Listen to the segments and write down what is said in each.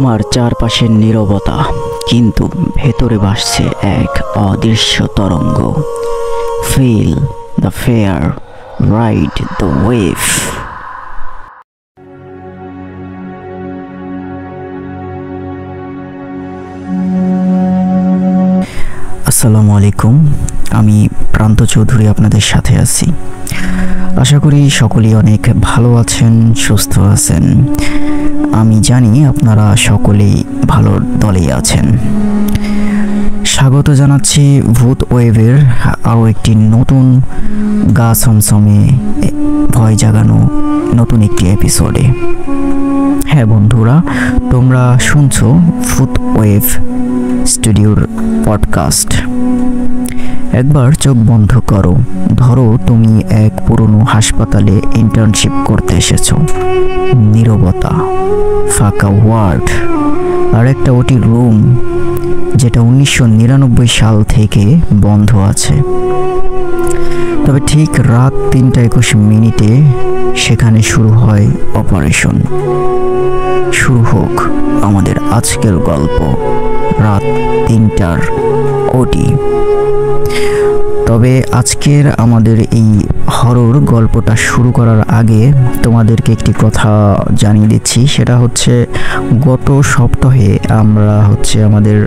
তোমার চারপাশের নীরবতা, কিন্তু ভেতরে ভাসছে এক অদৃশ্য তরঙ্গ। Feel the fair, ride the wave. আসসালামু আলাইকুম, আমি প্রান্ত চৌধুরী আপনাদের সাথে আছি। আশা করি সকলেই অনেক ভালো আছেন, সুস্থ আছেন। আমি জানি আপনারা সকলেই ভালো দলেই আছেন। স্বাগত জানাচ্ছি ভূত ওয়েভের আরও একটি নতুন গা ছমছমে ভয় জাগানো নতুন একটি এপিসোডে। হ্যাঁ বন্ধুরা, তোমরা শুনছো ভূত ওয়েভ স্টুডিওর পডকাস্ট। একবার চোখ বন্ধ করো, ধরো তুমি এক পুরনো হাসপাতালে ইন্টার্নশিপ করতে এসেছো। নীরবতা, ফাঁকা ওয়ার্ড আর একটা ওটি রুম যেটা 1999 সাল থেকে বন্ধ আছে। তবে ঠিক রাত 3:21 সেখানে শুরু হয় অপারেশন। শুরু হোক আমাদের আজকের গল্প, রাত 3টার ওটি। তবে আজকের আমাদের এই হরর গল্পটা শুরু করার আগে তোমাদেরকে একটি কথা জানিয়ে দিচ্ছি। সেটা হচ্ছে গত সপ্তাহে আমরা আমাদের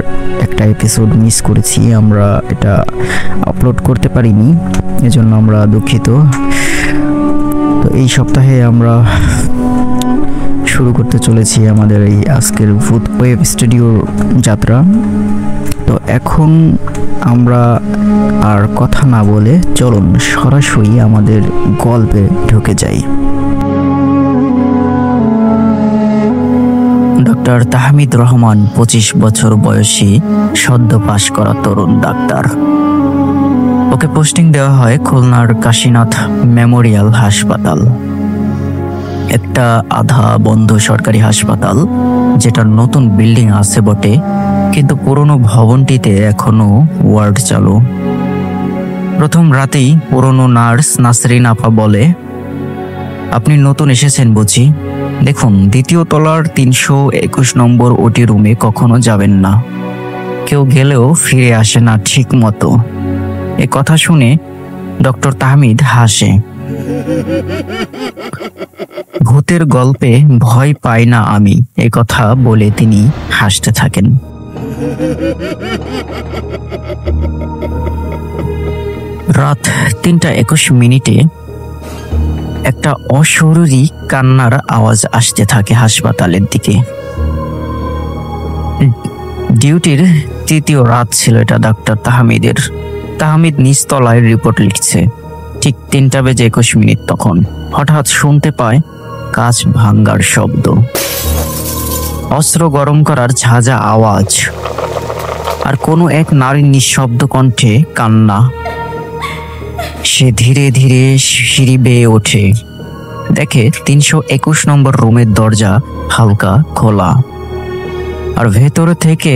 একটা এপিসোড মিস করেছি, আমরা এটা আপলোড করতে পারিনি, এজন্য আমরা দুঃখিত। তো এই সপ্তাহে আমরা শুরু করতে চলেছি আমাদের এই আজকের ভূত ওয়েভ স্টুডিওর যাত্রা। তো এখন আমরা আর কথা না বলে চলুন সরাসরি আমাদের গল্পে ঢুকে যাই। ডক্টর তাহমিদ রহমান 25 বছর বয়সী সদ্য পাশ করা তরুণ ডাক্তার। ওকে পোস্টিং দেওয়া হয় খুলনার কাশীনাথ মেমোরিয়াল হাসপাতাল, একটা আধা বন্ধ সরকারি হাসপাতাল যেটার নতুন বিল্ডিং আছে বটে, কিন্তু পুরনো ভবনটিতে এখনো ওয়ার্ড চালু। প্রথম রাতেই পুরনো নার্স নাসরিন আপা বলে, আপনি নতুন এসেছেন বুঝি? দেখুন, 2য় তলার 321 নম্বর ওটি রুমে কখনো যাবেন না, কেউ গেলেও ফিরে আসে না ঠিক মতো। এ কথা শুনে ডক্টর তাহমিদ হাসে। ভূতের গল্পে ভয় পাই না আমি, এ কথা বলে তিনি হাসতে থাকেন। রাত 3:21 একটা অশরীরী কান্নার আওয়াজ আসতে থাকে হাসপাতালের দিকে। ডিউটির 3য় রাত ছিল এটা ডাক্তার তাহমিদের। তাহমিদ নিচতলায় রিপোর্ট লিখছে। ঠিক 3:21 তখন হঠাৎ শুনতে পায় কাঁচ ভাঙ্গার শব্দ, অস্ত্র গরম করার ঝাঁঝা আওয়াজ, আর কোনো এক নারীর নিঃশব্দ কণ্ঠে কান্না। সে ধীরে ধীরে সিঁড়ি বেয়ে ওঠে, দেখে 321 নম্বর রুমের দরজা হালকা খোলা, আর ভেতরে থেকে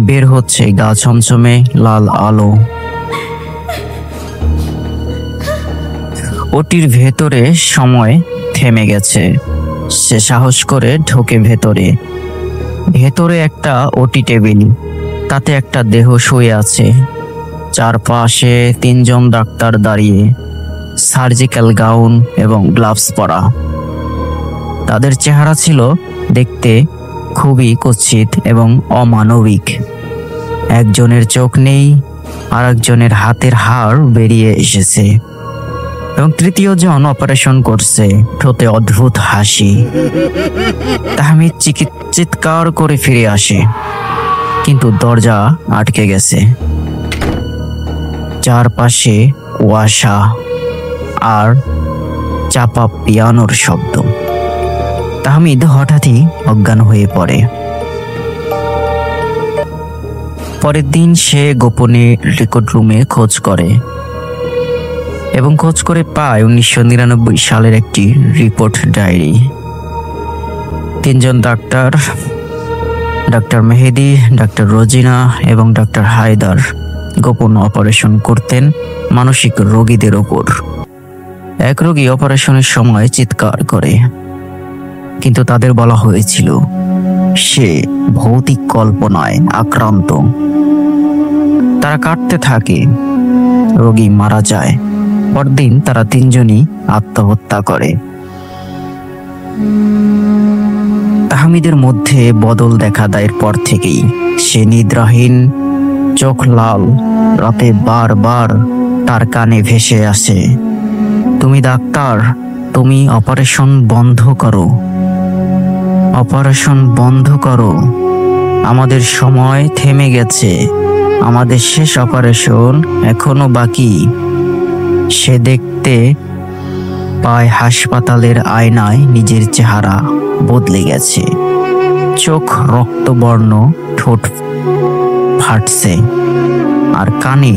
বের হচ্ছে গা ছমছমে লাল আলো। ওটির ভেতরে সময় থেমে গেছে। সে সাহস করে ঢোকে ভেতরে। ভেতরে একটা ওটি টেবিল, তাতে একটা দেহ শুয়ে আছে, চারপাশে 3 জন ডাক্তার দাঁড়িয়ে, সার্জিক্যাল গাউন এবং গ্লাভস পরা। তাদের চেহারা ছিল দেখতে খুবই কুৎসিত এবং অমানবিক। একজনের চোখ নেই, আর একজনের হাতের হাড় বেরিয়ে এসেছে, এবং 3য় জন অপারেশন করছে, ঠোঁটে অদ্ভুত হাসি। তাহমিদ চিৎকার করে ফিরে আসে, কিন্তু দরজা আটকে গেছে। চারপাশে কুয়াশা আর চাপা পিয়ানোর শব্দ। তাহমিদ হঠাৎই অজ্ঞান হয়ে পড়ে। পরের দিন সে গোপনে রেকর্ড রুমে খোঁজ করে এবং খোঁজ করে পায় 1999 সালের একটি রিপোর্ট ডায়েরি। 3 জন ডাক্তার, ডাক্তার মেহেদি, ডাক্তার রোজিনা এবং ডাক্তার হায়দার গোপন অপারেশন করতেন মানসিক রোগীদের ওপর। এক রোগী অপারেশনের সময় চিৎকার করে, কিন্তু তাদের বলা হয়েছিল সে ভৌতিক কল্পনায় আক্রান্ত। তারা কাটতে থাকে, রোগী মারা যায়। পরদিন তারা তিনজনই আত্মহত্যা করে। তাহমিদের মধ্যে বদল দেখা দেয় পর থেকেই। সে নিদ্রাহীন, চোখ লাল, রাতে বারবার তার কানে ভেসে আসে, তুমি ডাক্তার, তুমি অপারেশন বন্ধ করো, অপারেশন বন্ধ করো, আমাদের সময় থেমে গেছে, আমাদের শেষ অপারেশন এখনো বাকি। সে দেখতে পায় হাসপাতালের আয়নায় নিজের চেহারা বদলে গেছে। চোখ রক্তবর্ণ, ঠোঁট ফাটছে, আর কানে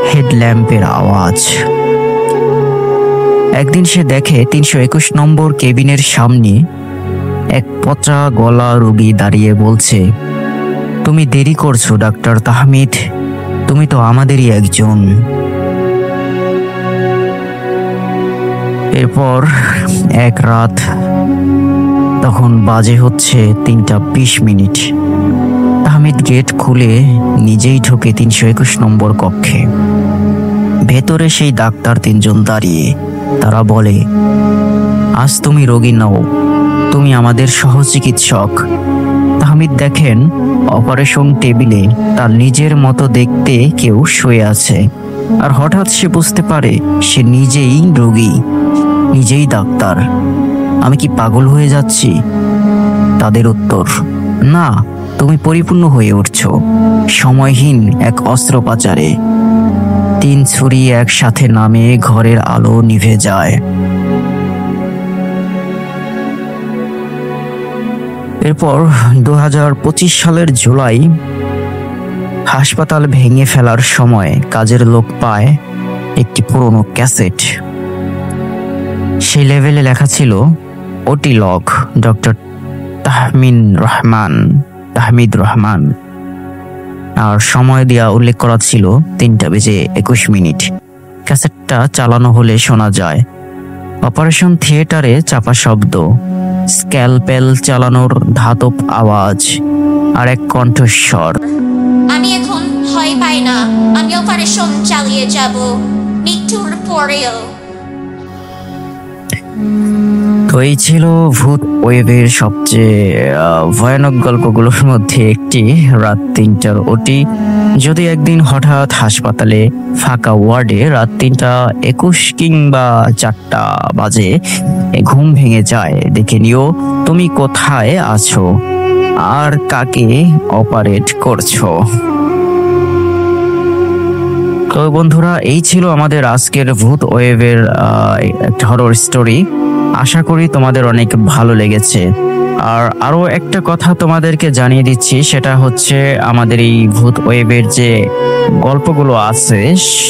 হেডল্যাম্পের আওয়াজ। একদিন সে দেখে 321 নম্বর কেবিনের সামনে এক পচা গলা রোগী দাঁড়িয়ে বলছে, তুমি দেরি করছো ডাক্তার তাহমিদ, তুমি তো আমাদেরই একজন। এরপর এক রাত, তখন বাজে হচ্ছে 3:20। তাহমিদ গেট খুলে নিজেই ঢোকে 321 নম্বর কক্ষে। ভেতরে সেই ডাক্তার তিনজন দাঁড়িয়ে। তারা বলে, আজ তুমি রোগী নও, তুমি আমাদের সহচিকিৎসক। তাহমিদ দেখেন অপারেশন টেবিলে তার নিজের মতো দেখতে কেউ শুয়ে আছে, আর হঠাৎ সে বুঝতে পারে সে নিজেই রোগী, নিজেই ডাক্তার। আমি কি পাগল হয়ে যাচ্ছি? তাদের উত্তর, না, তুমি পরিপূর্ণ হয়ে উঠছো সময়হীন এক অস্ত্রোপচারে। 3 ছুরি একসাথে নামে ঘরের আলো নিভে যায়। এরপর 2025 সালের জুলাই, হাসপাতাল ভেঙে ফেলার সময় কাজের লোক পায় একটি পুরনো ক্যাসেট। সেই লেভেলে লেখা ছিল ওটি লগ, ডক্টর তাহমিদ রহমান, আর সময় দেওয়া উল্লেখ করা ছিল 3:21। ক্যাসেটটা চালানো হলে শোনা যায় অপারেশন থিয়েটারে চাপা শব্দ, স্ক্যালপেল চালানোর ধাতব আওয়াজ, আর এক কণ্ঠস্বর, আমি এখন ভয় পাই না, আমি অপারেশন চালিয়ে যাব মৃত্যুর পরেও। তো এই ছিল ভূত ওয়েবের সবচেয়ে ভয়ানক গল্পগুলোর মধ্যে একটি, রাত 3টার ওটি। যদি একদিন হঠাৎ হাসপাতালে ফাঁকা ওয়ার্ডে রাত 3:21 কিংবা 4টা বাজে ঘুম ভেঙে যায়, দেখে নিও তুমি কোথায় আছো আর কাকে অপারেট করছো। তো বন্ধুরা, এই ছিল আমাদের আজকের ভূত ওয়েবের একটা হরর স্টোরি। আশা করি তোমাদের অনেক ভালো লেগেছে। আর আরো একটা কথা তোমাদেরকে জানিয়ে দিচ্ছি, সেটা হচ্ছে আমাদের এই ভূত ওয়েবের যে গল্পগুলো আছে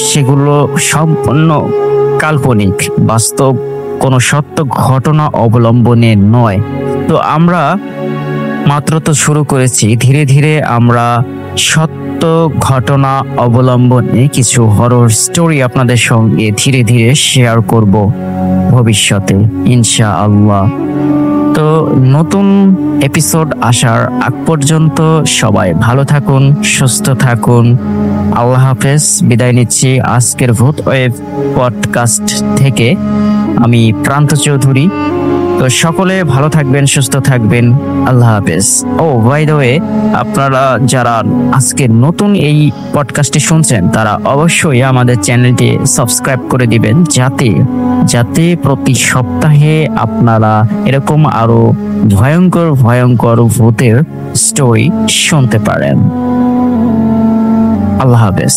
সেগুলো সম্পূর্ণ কাল্পনিক, বাস্তব কোনো সত্য ঘটনা অবলম্বনে নয়। তো আমরা মাত্র তো শুরু করেছি, ধীরে ধীরে আমরা সত্য ঘটনা অবলম্বনে কিছু হরর স্টোরি আপনাদের সঙ্গে ধীরে ধীরে শেয়ার করব ভবিষ্যতে ইনশাআল্লাহ। তো নতুন এপিসোড আসার আগ পর্যন্ত সবাই ভালো থাকুন, সুস্থ থাকুন। আল্লাহ হাফেজ, বিদায় নিচ্ছি আজকের ভূত ওয়েব পডকাস্ট থেকে। আমি প্রান্ত চৌধুরী। তো সকলে ভালো থাকবেন, সুস্থ থাকবেন। আল্লাহ হাফেজ। ও বাই দ্য ওয়ে, আপনারা যারা আজকে নতুন এই পডকাস্টটি শুনছেন তারা অবশ্যই আমাদের চ্যানেলটি সাবস্ক্রাইব করে দিবেন, যাতে প্রতি সপ্তাহে আপনারা এরকম আরো ভয়ঙ্কর ভয়ঙ্কর ভূতের স্টোরি শুনতে পারেন। আল্লাহ হাফেজ।